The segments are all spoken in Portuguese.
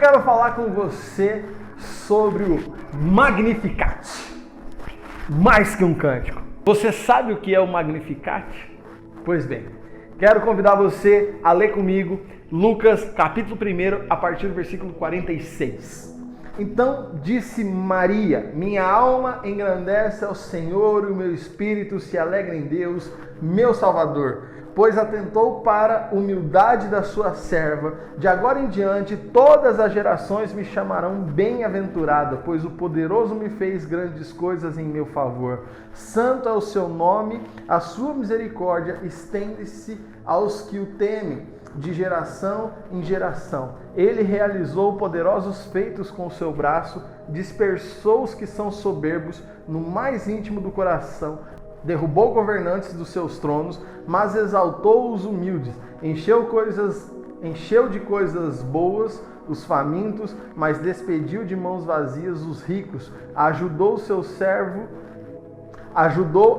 quero falar com você sobre o Magnificat. Mais que um cântico. Você sabe o que é o Magnificat? Pois bem, quero convidar você a ler comigo Lucas capítulo 1, a partir do versículo 46. Então disse Maria: minha alma engrandece ao Senhor e o meu espírito se alegra em Deus, meu Salvador, pois atentou para a humildade da sua serva. De agora em diante todas as gerações me chamarão bem-aventurada, pois o poderoso me fez grandes coisas em meu favor. Santo é o seu nome, a sua misericórdia estende-se aos que o temem, de geração em geração. Ele realizou poderosos feitos com o seu braço, dispersou os que são soberbos no mais íntimo do coração, derrubou governantes dos seus tronos, mas exaltou os humildes, encheu de coisas boas os famintos, mas despediu de mãos vazias os ricos. Ajudou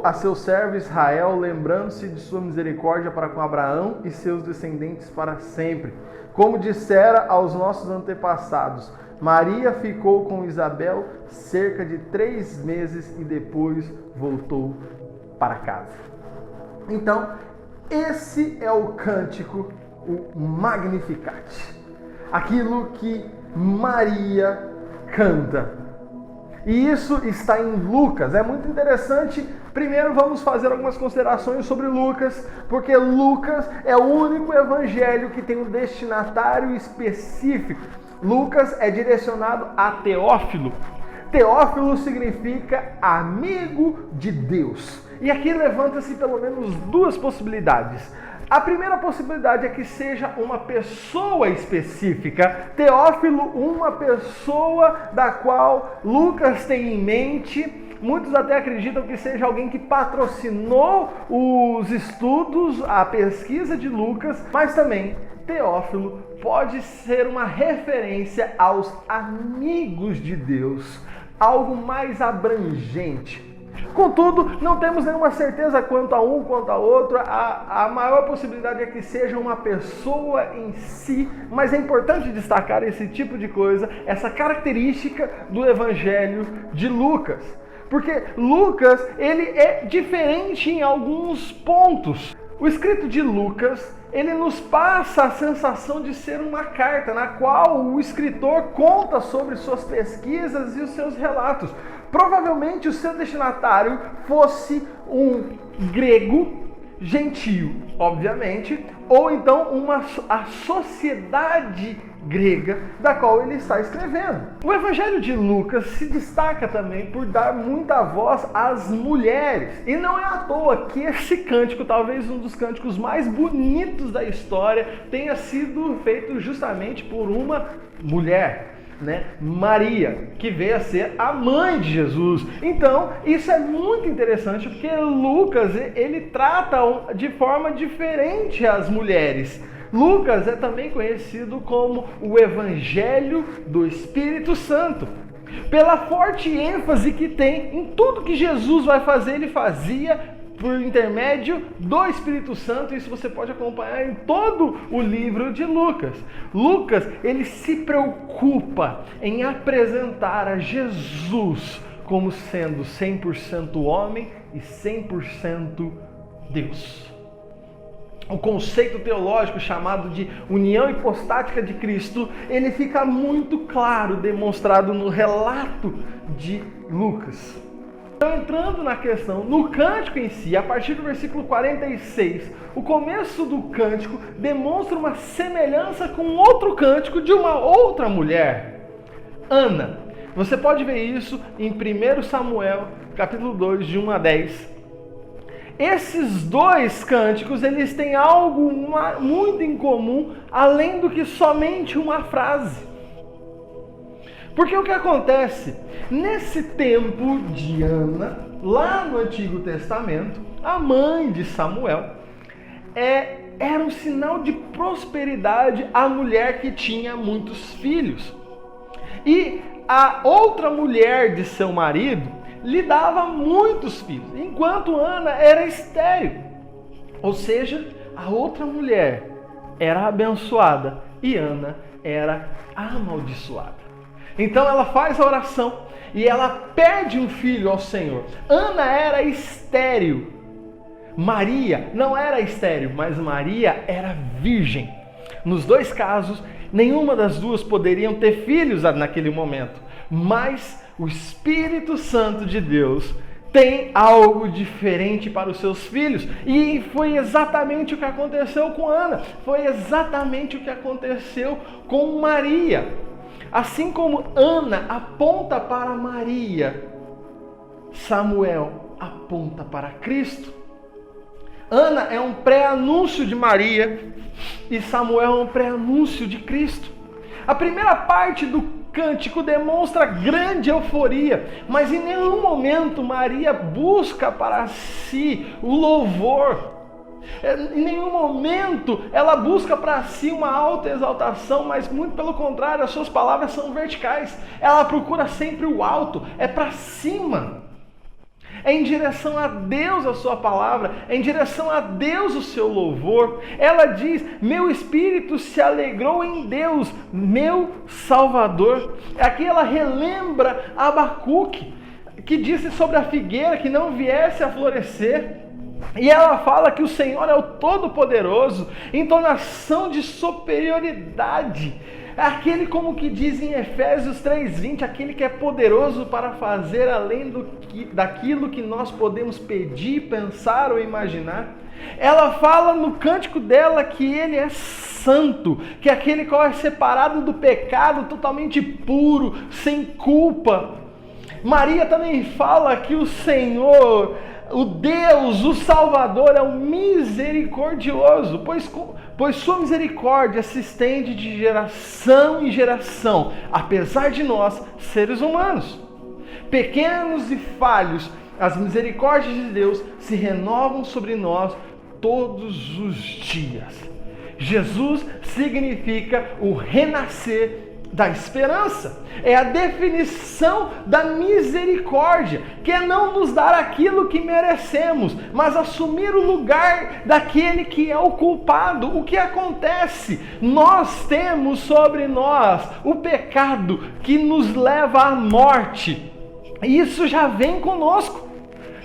a seu servo Israel, lembrando-se de sua misericórdia para com Abraão e seus descendentes para sempre, como dissera aos nossos antepassados. Maria ficou com Isabel cerca de 3 meses e depois voltou para casa. Então, esse é o cântico, o Magnificat. Aquilo que Maria canta. E isso está em Lucas. É muito interessante. Primeiro vamos fazer algumas considerações sobre Lucas, porque Lucas é o único evangelho que tem um destinatário específico. Lucas é direcionado a Teófilo. Teófilo significa amigo de Deus. E aqui levanta-se pelo menos 2 possibilidades. A primeira possibilidade é que seja uma pessoa específica. Teófilo, uma pessoa da qual Lucas tem em mente. Muitos até acreditam que seja alguém que patrocinou os estudos, a pesquisa de Lucas, mas também Teófilo pode ser uma referência aos amigos de Deus, algo mais abrangente. Contudo, não temos nenhuma certeza quanto a um, quanto a outro. A maior possibilidade é que seja uma pessoa em si, mas é importante destacar esse tipo de coisa, essa característica do Evangelho de Lucas. Porque Lucas, ele é diferente em alguns pontos. O escrito de Lucas, ele nos passa a sensação de ser uma carta na qual o escritor conta sobre suas pesquisas e os seus relatos. Provavelmente o seu destinatário fosse um grego gentio, obviamente, ou então a sociedade grega da qual ele está escrevendo. O Evangelho de Lucas se destaca também por dar muita voz às mulheres. E não é à toa que esse cântico, talvez um dos cânticos mais bonitos da história, tenha sido feito justamente por uma mulher. Maria, que veio a ser a mãe de Jesus. Então, isso é muito interessante, porque Lucas, ele trata de forma diferente as mulheres. Lucas é também conhecido como o Evangelho do Espírito Santo, pela forte ênfase que tem em tudo que Jesus vai fazer. Ele fazia por intermédio do Espírito Santo. Isso você pode acompanhar em todo o livro de Lucas. Lucas, ele se preocupa em apresentar a Jesus como sendo 100% homem e 100% Deus. O conceito teológico chamado de união hipostática de Cristo, ele fica muito claro, demonstrado no relato de Lucas. Então, entrando na questão, no cântico em si, a partir do versículo 46, o começo do cântico demonstra uma semelhança com outro cântico de uma outra mulher, Ana. Você pode ver isso em 1 Samuel, capítulo 2, de 1 a 10. Esses 2 cânticos, eles têm algo muito em comum, além do que somente uma frase. Porque o que acontece? Nesse tempo de Ana, lá no Antigo Testamento, a mãe de Samuel, era um sinal de prosperidade a mulher que tinha muitos filhos. E a outra mulher de seu marido lhe dava muitos filhos, enquanto Ana era estéril. Ou seja, a outra mulher era abençoada e Ana era amaldiçoada. Então ela faz a oração e ela pede um filho ao Senhor. Ana era estéril. Maria não era estéril, mas Maria era virgem. Nos dois casos, nenhuma das duas poderiam ter filhos naquele momento. Mas o Espírito Santo de Deus tem algo diferente para os seus filhos. E foi exatamente o que aconteceu com Ana. Foi exatamente o que aconteceu com Maria. Assim como Ana aponta para Maria, Samuel aponta para Cristo. Ana é um pré-anúncio de Maria e Samuel é um pré-anúncio de Cristo. A primeira parte do cântico demonstra grande euforia, mas em nenhum momento Maria busca para si o louvor. Em nenhum momento ela busca para si uma autoexaltação, mas muito pelo contrário, as suas palavras são verticais. Ela procura sempre o alto, é para cima. É em direção a Deus a sua palavra, é em direção a Deus o seu louvor. Ela diz: meu espírito se alegrou em Deus, meu Salvador. Aqui ela relembra Abacuque, que disse sobre a figueira que não viesse a florescer. E ela fala que o Senhor é o Todo-Poderoso, entonação de superioridade. Aquele, como que diz em Efésios 3:20, aquele que é poderoso para fazer além daquilo que nós podemos pedir, pensar ou imaginar. Ela fala no cântico dela que ele é santo, que é aquele que é separado do pecado, totalmente puro, sem culpa. Maria também fala que o Senhor, o Deus, o Salvador, é o misericordioso, pois sua misericórdia se estende de geração em geração, apesar de nós, seres humanos. Pequenos e falhos, as misericórdias de Deus se renovam sobre nós todos os dias. Jesus significa o renascer da esperança. É a definição da misericórdia, que é não nos dar aquilo que merecemos, mas assumir o lugar daquele que é o culpado. O que acontece? Nós temos sobre nós o pecado que nos leva à morte. E isso já vem conosco.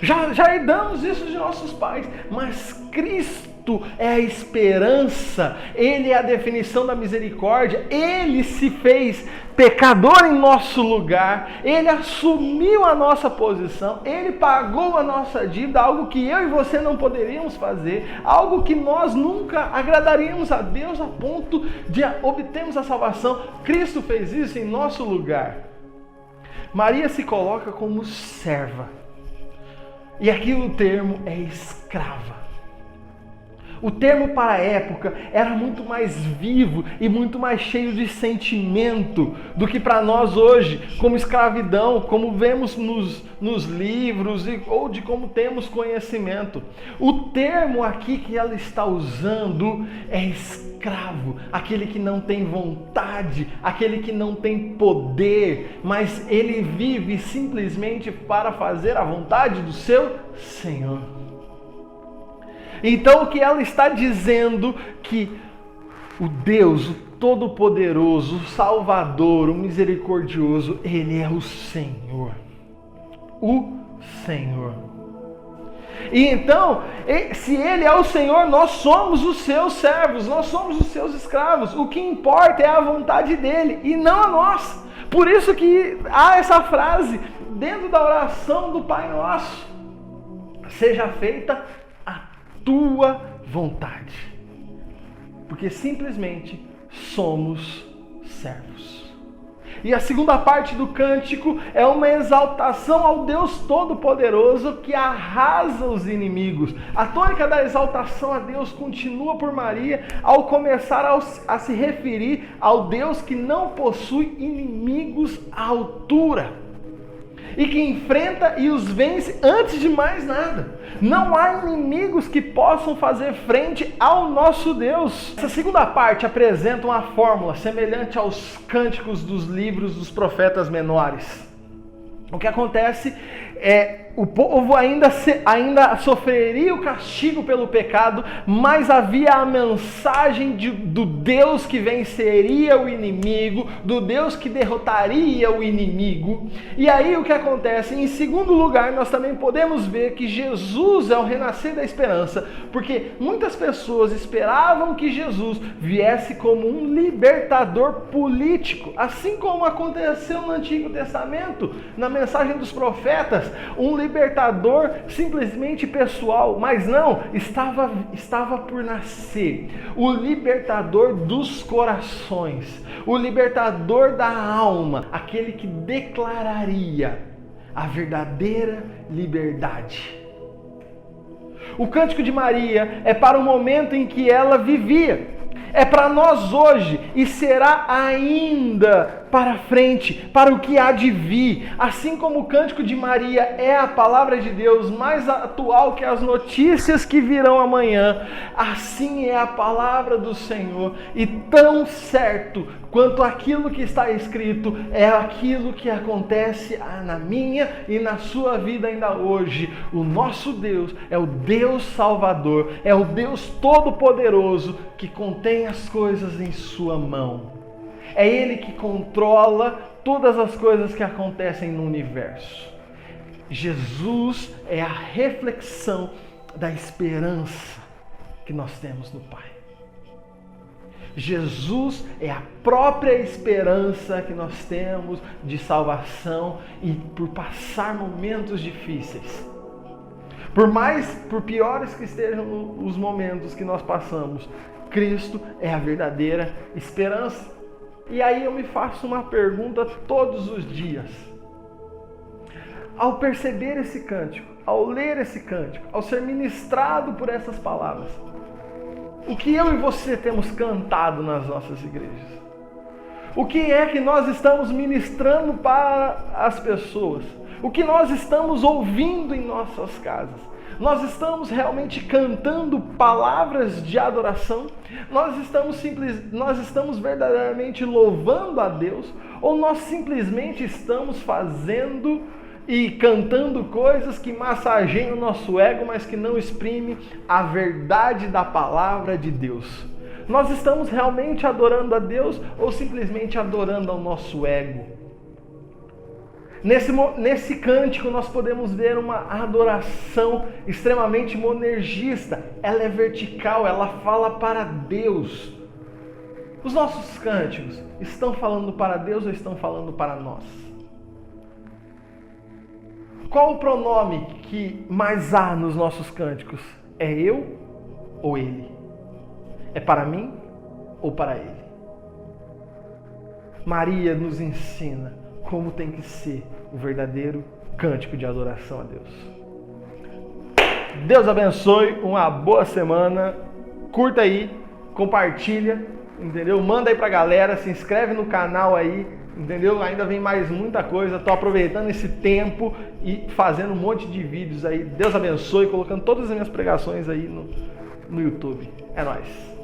Já herdamos isso de nossos pais, mas Cristo é a esperança, Ele é a definição da misericórdia, Ele se fez pecador em nosso lugar, Ele assumiu a nossa posição, Ele pagou a nossa dívida, algo que eu e você não poderíamos fazer, algo que nós nunca agradaríamos a Deus a ponto de obtermos a salvação. Cristo fez isso em nosso lugar. Maria se coloca como serva. E aqui o termo é escrava. O termo para a época era muito mais vivo e muito mais cheio de sentimento do que para nós hoje, como escravidão, como vemos nos livros ou de como temos conhecimento. O termo aqui que ela está usando é escravo, aquele que não tem vontade, aquele que não tem poder, mas ele vive simplesmente para fazer a vontade do seu Senhor. Então o que ela está dizendo que o Deus, o Todo-Poderoso, o Salvador, o Misericordioso, Ele é o Senhor. O Senhor. E então, se Ele é o Senhor, nós somos os seus servos, nós somos os seus escravos. O que importa é a vontade dEle e não a nós. Por isso que há essa frase dentro da oração do Pai Nosso: seja feita tua vontade, porque simplesmente somos servos. E a segunda parte do cântico é uma exaltação ao Deus Todo-Poderoso que arrasa os inimigos. A tônica da exaltação a Deus continua por Maria ao começar a se referir ao Deus que não possui inimigos à altura e que enfrenta e os vence antes de mais nada. Não há inimigos que possam fazer frente ao nosso Deus. Essa segunda parte apresenta uma fórmula semelhante aos cânticos dos livros dos profetas menores. O que acontece o povo ainda sofreria o castigo pelo pecado, mas havia a mensagem do Deus que venceria o inimigo, do Deus que derrotaria o inimigo. E aí o que acontece? Em segundo lugar, nós também podemos ver que Jesus é o renascer da esperança, porque muitas pessoas esperavam que Jesus viesse como um libertador político, assim como aconteceu no Antigo Testamento, na mensagem dos profetas, um libertador simplesmente pessoal, mas não, estava por nascer o libertador dos corações, o libertador da alma, aquele que declararia a verdadeira liberdade. O Cântico de Maria é para o momento em que ela vivia, é para nós hoje e será ainda para frente, para o que há de vir. Assim como o Cântico de Maria é a palavra de Deus mais atual que as notícias que virão amanhã, assim é a palavra do Senhor, e tão certo quanto aquilo que está escrito é aquilo que acontece na minha e na sua vida ainda hoje. O nosso Deus é o Deus Salvador, é o Deus Todo-Poderoso que contém as coisas em sua mão. É Ele que controla todas as coisas que acontecem no universo. Jesus é a reflexão da esperança que nós temos no Pai. Jesus é a própria esperança que nós temos de salvação e por passar momentos difíceis. Por piores que estejam os momentos que nós passamos, Cristo é a verdadeira esperança. E aí eu me faço uma pergunta todos os dias. Ao perceber esse cântico, ao ler esse cântico, ao ser ministrado por essas palavras, o que eu e você temos cantado nas nossas igrejas? O que é que nós estamos ministrando para as pessoas? O que nós estamos ouvindo em nossas casas? Nós estamos realmente cantando palavras de adoração? Nós estamos verdadeiramente louvando a Deus? Ou nós simplesmente estamos fazendo e cantando coisas que massageiam o nosso ego, mas que não exprimem a verdade da palavra de Deus? Nós estamos realmente adorando a Deus ou simplesmente adorando ao nosso ego? Nesse cântico nós podemos ver uma adoração extremamente monergista. Ela é vertical, ela fala para Deus. Os nossos cânticos estão falando para Deus ou estão falando para nós? Qual o pronome que mais há nos nossos cânticos? É eu ou ele? É para mim ou para ele? Maria nos ensina como tem que ser o verdadeiro cântico de adoração a Deus. Deus abençoe, uma boa semana, curta aí, compartilha, entendeu? Manda aí pra galera, se inscreve no canal aí, entendeu? Ainda vem mais muita coisa, tô aproveitando esse tempo e fazendo um monte de vídeos aí. Deus abençoe, colocando todas as minhas pregações aí no YouTube. É nóis!